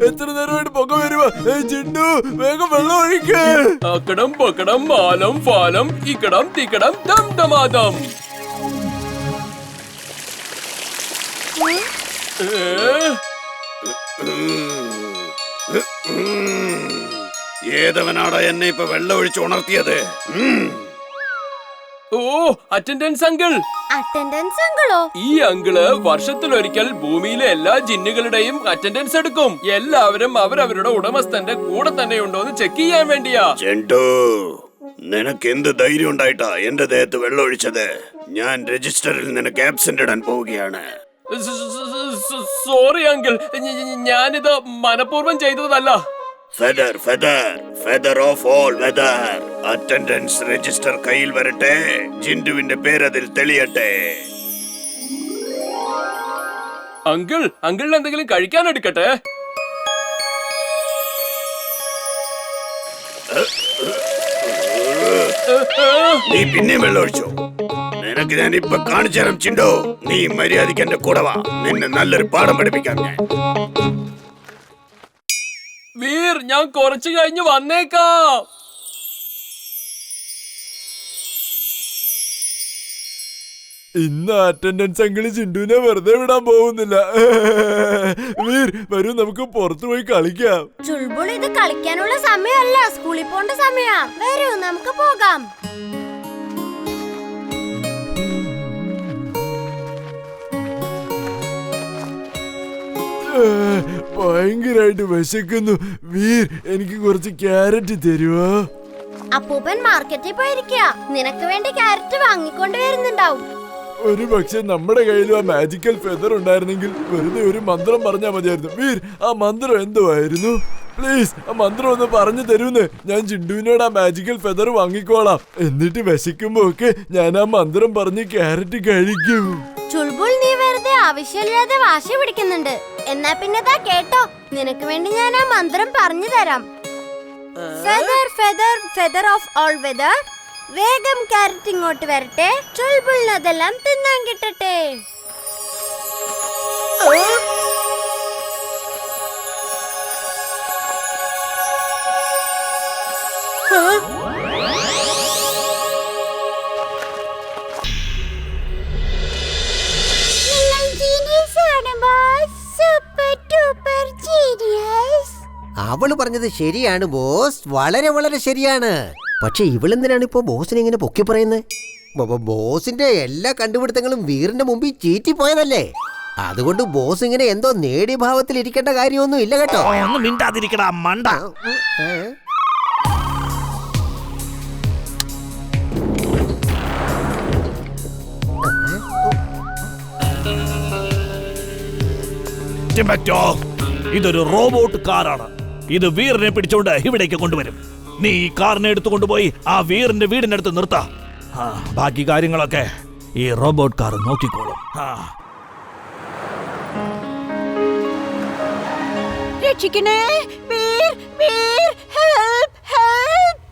എത്ര നേരമായിട്ട് പൊക്ക വരുവാ? ചിണ്ടു വേഗം വെള്ളം ഒഴിക്ക്. അക്കടം പൊക്കടം മാലം ഫാലം ഇക്കടം തിക്കടം ദം ദമാദം. ഏതവനാടാ എന്നെ ഇപ്പൊ വെള്ളം ഒഴിച്ച് ഉണർത്തിയത്? ഓ, അറ്റൻഡൻസ് അങ്കിൾ. അറ്റൻഡൻസ് അങ്കിളോ? ഈ അങ്കിള് വർഷത്തിലൊരിക്കൽ ഭൂമിയിലെ എല്ലാ ജിന്നുകളുടെയും അറ്റൻഡൻസ് എടുക്കും. എല്ലാവരും അവരവരുടെ ഉടമസ്ഥന്റെ കൂടെ തന്നെ ഉണ്ടോ എന്ന് ചെക്ക് ചെയ്യാൻ വേണ്ടിയാ. ചെണ്ടു, നിനക്ക് എന്ത് ധൈര്യം ഉണ്ടായിട്ടാ എന്റെ ദേഹത്ത് വെള്ളം ഒഴിച്ചത്? ഞാൻ രജിസ്റ്ററിൽ നിനക്ക് ആബ്സെന്റ് ഇടാൻ പോവുകയാണ്. സോറി അങ്കിൾ, ഞാനിത് മനഃപൂർവ്വം ചെയ്തതല്ല. Feather of all whether. Attendance register കയ്യിൽ വരട്ടെ. ജിൻഡുവിന്റെ പേരതിൽ തെളിയട്ടെ. അങ്കിളിന് എന്തെങ്കിലും കഴിക്കാൻ എടുക്കട്ടെ. നീ പിന്നെ വെള്ളം ഒഴിച്ചോ? നിനക്ക് ഞാൻ ഇപ്പൊ കാണിച്ചു തരാം ചിണ്ടോ. നീ മര്യാദയ്ക്ക് എന്റെ കൂടെ വാ. നിന്നെ നല്ലൊരു പാഠം പഠിപ്പിക്കാം ഞാൻ. വീർ, ഞാൻ കുറച്ചു കഴിഞ്ഞ് വന്നേക്കാം. ഇന്ന് അറ്റൻഡൻസ് അങ്കിള് ചിണ്ടുവിനെ വെറുതെ വിടാൻ പോകുന്നില്ല. വീർ വരൂ, നമുക്ക് പുറത്തു പോയി കളിക്കാം. ചുൾബുൾ, ഇത് കളിക്കാനുള്ള സമയമല്ല, സ്കൂളിൽ പോണ്ട സമയാ. വരൂ, നമുക്ക് പോകാം. ഭയങ്കരായിട്ട് വിശക്കുന്നു. വീർ, എനിക്ക് കുറച്ച് ക്യാരറ്റ് തരുവോ? അപ്പൂപ്പൻ മാർക്കറ്റിൽ പോയിരിക്കുക. നിനക്ക് വേണ്ടി ക്യാരറ്റ് വാങ്ങിക്കൊണ്ട് വരുന്നുണ്ടാവും. ഒരു പക്ഷെ നമ്മുടെ കയ്യിലും ആ മാജിക്കൽ ഫെദർ ഉണ്ടായിരുന്നെങ്കിൽ വെറുതെ ഒരു മന്ത്രം പറഞ്ഞാൽ മതിയായിരുന്നു. വീർ, ആ മന്ത്രം എന്തുവായിരുന്നു? പ്ലീസ് ആ മന്ത്രം ഒന്ന് പറഞ്ഞു തരൂന്ന്. ഞാൻ ചിണ്ടുവിനോട് ആ മാജിക്കൽ ഫെദർ വാങ്ങിക്കോളാം. എന്നിട്ട് വിശക്കുമ്പോ ഒക്കെ ഞാൻ ആ മന്ത്രം പറഞ്ഞ് ക്യാരറ്റ് കഴിക്കും. ചുൾബുൾ, നീ വെറുതെ ആവശ്യമില്ലാതെ വാശി പിടിക്കുന്നുണ്ട്. എന്നാ പിന്നെ ദാ കേട്ടോ, നിനക്ക് വേണ്ടി ഞാൻ ആ മന്ത്രം പറഞ്ഞു തരാം. Feather feather feather of all whether. വേഗം ക്യാരറ്റ് ഇങ്ങോട്ട് വരട്ടെ. ചുൾബുളിന് അതെല്ലാം തിന്നാൻ കിട്ടട്ടെ. അവള് പറഞ്ഞത് ശരിയാണ് ബോസ്, വളരെ വളരെ ശരിയാണ്. പക്ഷെ ഇവളെന്തിനാണ് ഇപ്പൊ ബോസിനെ ഇങ്ങനെ പൊക്കി പറയുന്നത്? ബോസിന്റെ എല്ലാ കണ്ടുപിടുത്തങ്ങളും വീറിന്റെ മുമ്പിൽ ചീറ്റി പോയതല്ലേ. അതുകൊണ്ട് ബോസ് ഇങ്ങനെ എന്തോ നേടിയ ഭാവത്തിൽ ഇരിക്കേണ്ട കാര്യമൊന്നും ഇല്ല കേട്ടോ. ഒന്നും മിണ്ടാതിരിക്കടാ മണ്ട. ഇതൊരു റോബോട്ട് കാറാണ്. ഇത് വീറിനെ പിടിച്ചോണ്ട് ഇവിടേക്ക് കൊണ്ടുവരും. നീ ഈ കാറിനെ എടുത്തു കൊണ്ടുപോയി ആ വീറിന്റെ വീടിനടുത്ത് നിർത്താ. ബാക്കി കാര്യങ്ങളൊക്കെ ഈ റോബോട്ട് കാർ നോക്കിക്കോളും. രക്ഷിക്കണേ, വീർ, വീർ, ഹെൽപ്പ്, ഹെൽപ്പ്.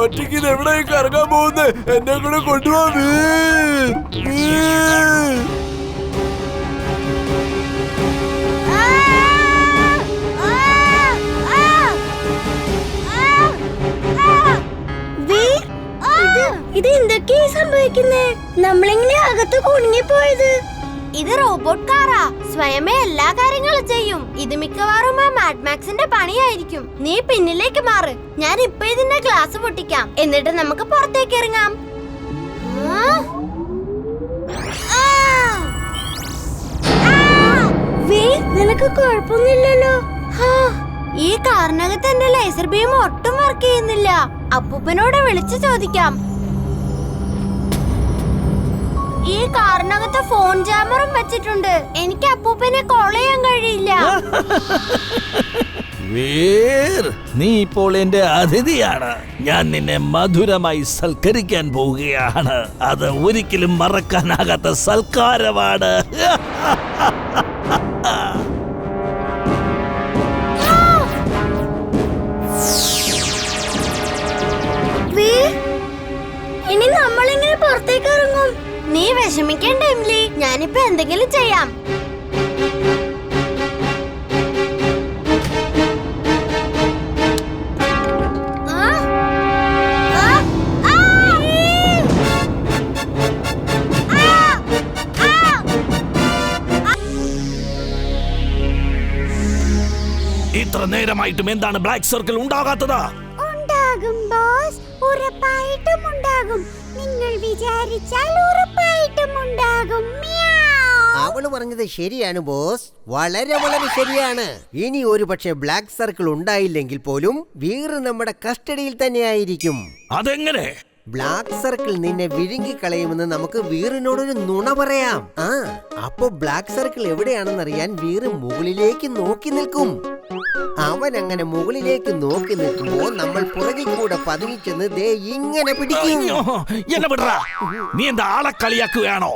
ഒറ്റയ്ക്ക് ഇത് എവിടേക്ക് ഇറങ്ങാൻ പോകുന്നത്? എന്നെ കൂടെ കൊണ്ടുപോവാ വീർ. ഇത് എന്തൊക്കെയാ സംഭവിക്കുന്നേ? നമ്മളെങ്ങനെയാ അകത്ത് കുടുങ്ങിപ്പോയത്? ഇത് റോബോട്ട് കാറാ. സ്വയമേ എല്ലാ കാര്യങ്ങളും ചെയ്യും. ഇത് മിക്കവാറും ആ മാഡ് മാക്സിന്റെ പണിയായിരിക്കും. നീ പിന്നിലേക്ക് മാറ്. ഞാൻ ഇപ്പൊ ഇതിന്റെ ഗ്ലാസ് പൊട്ടിക്കാം. എന്നിട്ട് നമുക്ക് പുറത്തേക്ക് ഇറങ്ങാം. നിനക്ക് കുഴപ്പമൊന്നുമില്ലല്ലോ? ഈ കാറിനകത്ത് എന്റെ ലേസർ ബീം ഒട്ടും വർക്ക് ചെയ്യുന്നില്ല. അപ്പൂപ്പനോട് വിളിച്ചു ചോദിക്കാം. ഈ കാറിനകത്ത് ഫോൺ ജാമറും വെച്ചിട്ടുണ്ട്. എനിക്ക് അപ്പൂപ്പനെ കോൾ ചെയ്യാൻ കഴിയില്ല. വീർ, നീ ഇപ്പോൾ എന്റെ അതിഥിയാണ്. ഞാൻ നിന്നെ മധുരമായി സൽക്കരിക്കാൻ പോവുകയാണ്. അത് ഒരിക്കലും മറക്കാനാകാത്ത സൽക്കാരമാണ്. ഇനി നമ്മളെങ്ങനെ പുറത്തേക്ക് ഇറങ്ങും? നീ വിഷമിക്കേണ്ട എമിലി, ഞാനിപ്പോ എന്തെങ്കിലും ചെയ്യാം. ഇത്ര നേരമായിട്ടും എന്താണ് ബ്ലാക്ക് സർക്കിൾ ഉണ്ടാകാത്തത്? ഉണ്ടാകും ബോസ്, ഉറപ്പായിട്ടും ഉണ്ടാകും. നിങ്ങൾ വിചാരിച്ചാൽ ഉറപ്പായിട്ടും ഉണ്ടാകും. അവള് പറഞ്ഞത് ശരിയാണ് ബോസ്, വളരെ വളരെ ശരിയാണ്. ഇനി ഒരു പക്ഷെ ബ്ലാക്ക് സർക്കിൾ ഉണ്ടായില്ലെങ്കിൽ പോലും വീർ നമ്മുടെ കസ്റ്റഡിയിൽ തന്നെയായിരിക്കും. അതെങ്ങനെ? ബ്ലാക്ക് സർക്കിൾ നിന്നെ വിഴുങ്ങിക്കളയുമെന്ന് നമുക്ക് വീറിനോടൊരു നുണ പറയാം. അപ്പൊ ബ്ലാക്ക് സർക്കിൾ എവിടെയാണെന്നറിയാൻ വീറ് മുകളിലേക്ക് നോക്കി നിൽക്കും. അവൻ അങ്ങനെ മുകളിലേക്ക് നോക്കി നിൽക്കുമ്പോ നമ്മൾ പുറകിൽ കൂടെ പതുങ്ങിച്ചെന്ന് ദേ ഇങ്ങനെ പിടിക്കും. എന്നെ വിടറാ, നീ എന്താ ആളെ കളിയാക്കുകയാണോ?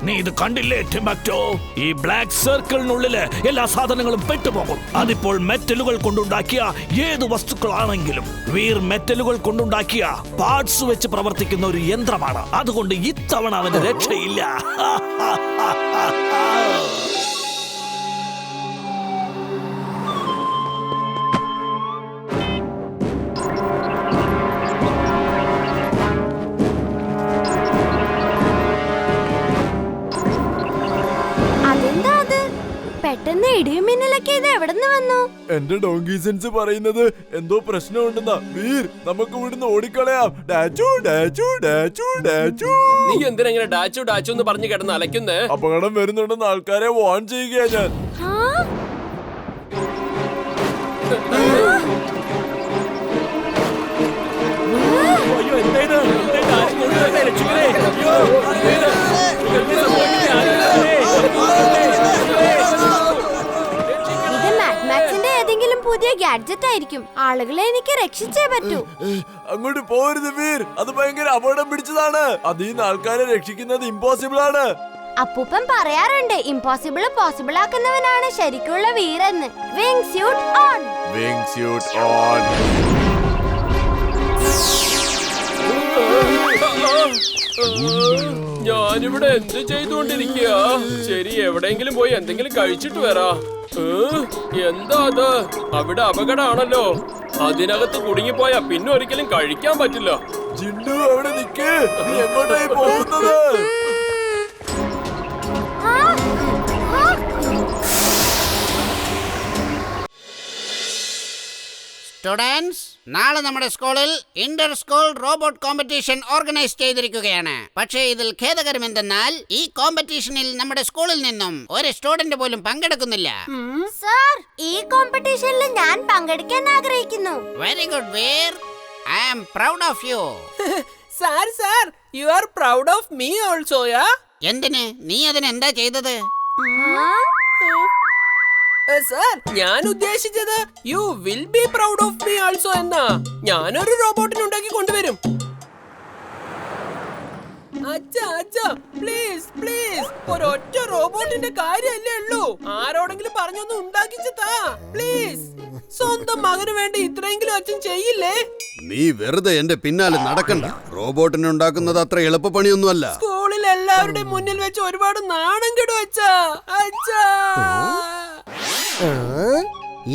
നീ ഇത് കണ്ടില്ലേ ടിംബക്ടോ? ഈ ബ്ലാക്ക് സർക്കിളിനുള്ളില് എല്ലാ സാധനങ്ങളും പെട്ടുപോകും. അതിപ്പോൾ മെറ്റലുകൾ കൊണ്ടുണ്ടാക്കിയ ഏത് വസ്തുക്കളാണെങ്കിലും വീർ മെറ്റലുകൾ കൊണ്ടുണ്ടാക്കിയ പാർട്സ് വെച്ച് പ്രവർത്തിക്കുന്ന ഒരു യന്ത്രമാണ്. അതുകൊണ്ട് ഇത്തവണ അവന് രക്ഷയില്ല. പെട്ടെന്ന് ഇടിയും മിന്നലൊക്കെ ഇത് എവിടെന്ന് വന്നു? എന്റെ ഡോങ്കി സെൻസ് പറയുന്നത് എന്തോ പ്രശ്നമുണ്ടെന്നാ. വീർ, നമുക്ക് ഇവിടുന്ന് ഓടിക്കളയാം. ഡാച്ചു ഡാച്ചു ഡാച്ചു ഡാച്ചു. നീ എന്തിനാ ഇങ്ങനെ ഡാച്ചു ഡാച്ചു എന്ന് പറഞ്ഞു കിടന്ന് അലക്കുന്നേ? അപകടം വരുന്നുണ്ടെന്ന് ആൾക്കാരെ വാൺ ചെയ്യുകയാ ഞാൻ. പുതിയ ഗാഡ്ജറ്റ് ആയിരിക്കും. ആളുകളെ എനിക്ക് രക്ഷിച്ചേ പറ്റൂ. അങ്ങോട്ട് പോരുത് വീർ, അത് ഭയങ്കര അപകടം പിടിച്ചതാണ്. അതിൽ ആൾക്കാരെ രക്ഷിക്കുന്നത് ഇമ്പോസിബിൾ ആണ്. അപ്പൂപ്പൻ പറയാറുണ്ട്, ഇമ്പോസിബിൾ പോസിബിൾ ആക്കുന്നവനാണ് ശരിക്കുള്ള വീരെന്ന്. Wing suit on. Wing suit on. ഞാനിവിടെ എന്ത് ചെയ്തുകൊണ്ടിരിക്കുക? ശരി, എവിടെയെങ്കിലും പോയി എന്തെങ്കിലും കഴിച്ചിട്ട് വരാ. എന്താ അത്? അവിടെ അപകടമാണല്ലോ. അതിനകത്ത് കുടുങ്ങിപ്പോയാ പിന്നെ ഒരിക്കലും കഴിക്കാൻ പറ്റില്ല. ജിണ്ടു, അവിടെ നിക്ക്. നീ എങ്ങോട്ടായി പോകുന്നത്? സ്റ്റുഡൻസ്, നാളെ നമ്മുടെ സ്കൂളിൽ Inter school robot competition organise ചെയ്തിരിക്കുകയാണ്. പക്ഷേ ഇതിൽ ഖേദകരം എന്തെന്നാൽ ഈ കോമ്പറ്റീഷനിൽ നമ്മുടെ സ്കൂളിൽ നിന്നും ഒരു സ്റ്റുഡന്റ് പോലും പങ്കെടുക്കുന്നില്ല. സർ, ഈ കോമ്പറ്റീഷനിൽ ഞാൻ പങ്കെടുക്കാൻ ആഗ്രഹിക്കുന്നു. Very good Veer, I am proud of you. Sir, you are proud of me also. എന്തിന്? നീ അതിനെന്താ ചെയ്തത്? സർ, ഞാൻ ഉദ്ദേശിച്ചത് you will be proud of me also എന്നാ. ഞാനൊരു റോബോട്ടിനെ ഉണ്ടാക്കി കൊണ്ടുവരും. പ്ലീസ് പ്ലീസ്, ഒരൊറ്റ റോബോട്ടിന്റെ കാര്യല്ലേ ഉള്ളൂ. ആരോടെങ്കിലും പറഞ്ഞൊന്ന് ഉണ്ടാക്കിച്ചാ പ്ലീസ്. സ്വന്തം മകന് വേണ്ടി ഇത്രയെങ്കിലും അച്ഛൻ ചെയ്യില്ലേ? നീ വെറുതെ എന്റെ പിന്നാലെ നടക്കണ്ട. റോബോട്ടിനെ ഉണ്ടാക്കുന്നത് അത്ര എളുപ്പപ്പണിയൊന്നുമല്ല. സ്കൂളിൽ എല്ലാവരുടെയും മുന്നിൽ വെച്ച് ഒരുപാട് നാണം കെടും അച്ഛാ.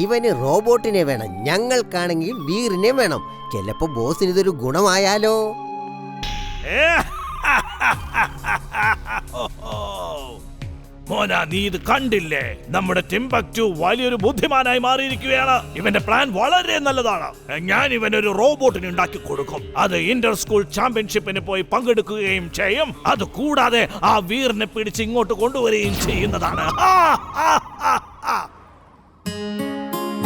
ഇവന് റോബോട്ടിനെ വേണം, ഞങ്ങൾക്കാണെങ്കിൽ വീറിനെ വേണം. ചിലപ്പോ ബോസിന് ഇതൊരു ഗുണമായാലോ? മോനാ, നീ ഇത് കണ്ടില്ലേ? നമ്മുടെ ടിംബക്ടു വലിയൊരു ബുദ്ധിമാനായി മാറിയിരിക്കുകയാണ്. ഇവന്റെ പ്ലാൻ വളരെ നല്ലതാണ്. ഞാൻ ഇവനൊരു റോബോട്ടിനെ ഉണ്ടാക്കി കൊടുക്കും. അത് ഇന്റർ സ്കൂൾ ചാമ്പ്യൻഷിപ്പിന് പോയി പങ്കെടുക്കുകയും ചെയ്യും. അത് കൂടാതെ ആ വീറിനെ പിടിച്ച് ഇങ്ങോട്ട് കൊണ്ടുവരികയും ചെയ്യുന്നതാണ്.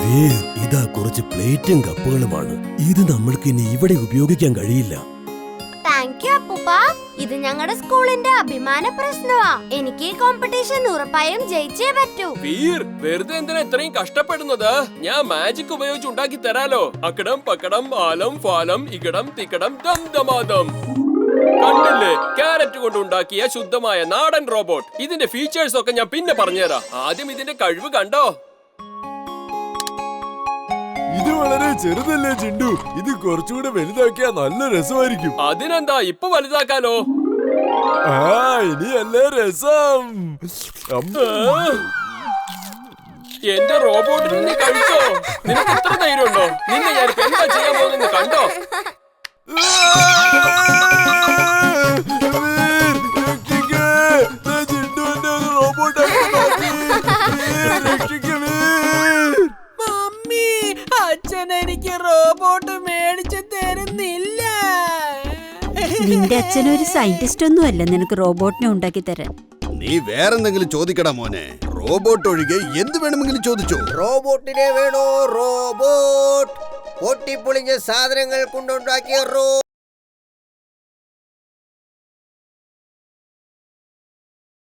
വീർ, ഇതാ കുറച്ച് പ്ലേറ്റും കപ്പുകളുമാണ്. ഇത് നമ്മൾക്ക് ഇനി ഇവിടെ ഉപയോഗിക്കാൻ കഴിയില്ല. താങ്ക് യു അപ്പൂപ്പ. ഇത് ഞങ്ങളുടെ സ്കൂളിന്റെ അഭിമാന പ്രശ്നമാ. എനിക്ക് ഈ കോമ്പറ്റീഷൻ ഉറപ്പായും ജയിച്ചേ പറ്റൂ. വീർ, വെറുതെ എന്തിനാ ഇത്രയും കഷ്ടപ്പെടുന്നത്? ഞാൻ മാജിക് ഉപയോഗിച്ച് ഉണ്ടാക്കി തരാലോ. അക്കടം പക്കടം ആലം ഫാലം ഇകടം തിക്കടം ദം ദമാദം. കണ്ടില്ലേ, ക്യാരറ്റ് കൊണ്ട് ഉണ്ടാക്കിയ ശുദ്ധമായ നാടൻ റോബോട്ട്. ഇതിന്റെ ഫീച്ചേഴ്സ് ഒക്കെ ഞാൻ പിന്നെ പറഞ്ഞുതരാം. ആദ്യം ഇതിന്റെ കഴിവ് കണ്ടോ? ഇത് വളരെ ചെറുതല്ലേ ചിണ്ടു? ഇത് കുറച്ചുകൂടെ വലുതാക്കിയാ നല്ല രസമായിരിക്കും. അതിനെന്താ, ഇപ്പൊ വലുതാക്കാലോ. ഇനിയല്ലേ രസം. എന്റെ റോബോട്ടിനെ നീ കഴിച്ചോ? നിനക്ക് ഇത്ര ധൈര്യമുണ്ടോ? നിന്നെ ഞാൻ എന്താ ചെയ്യാൻ പോകുന്നത് കണ്ടോ? ചിണ്ടുവിന്റെ ഒരു റോബോട്ടാക്കി മാറ്റി. രക്ഷിക്ക് വീർ. മമ്മി, അച്ഛൻ എനിക്ക് റോബോട്ട് മേടിച്ചു തരുന്നില്ല. നിന്റെ അച്ഛനൊരു സയന്റിസ്റ്റ് ഒന്നും അല്ല നിനക്ക് റോബോട്ടിനെ ഉണ്ടാക്കി തരാൻ. നീ വേറെന്തെങ്കിലും ചോദിക്കടാ മോനെ. റോബോട്ട് ഒഴികെ എന്ത് വേണമെങ്കിലും ചോദിച്ചോ. റോബോട്ടിനെ വേണോ? റോബോട്ട് പൊട്ടിപ്പൊളിഞ്ഞ സാധനങ്ങൾ കൊണ്ടുണ്ടാക്കിയ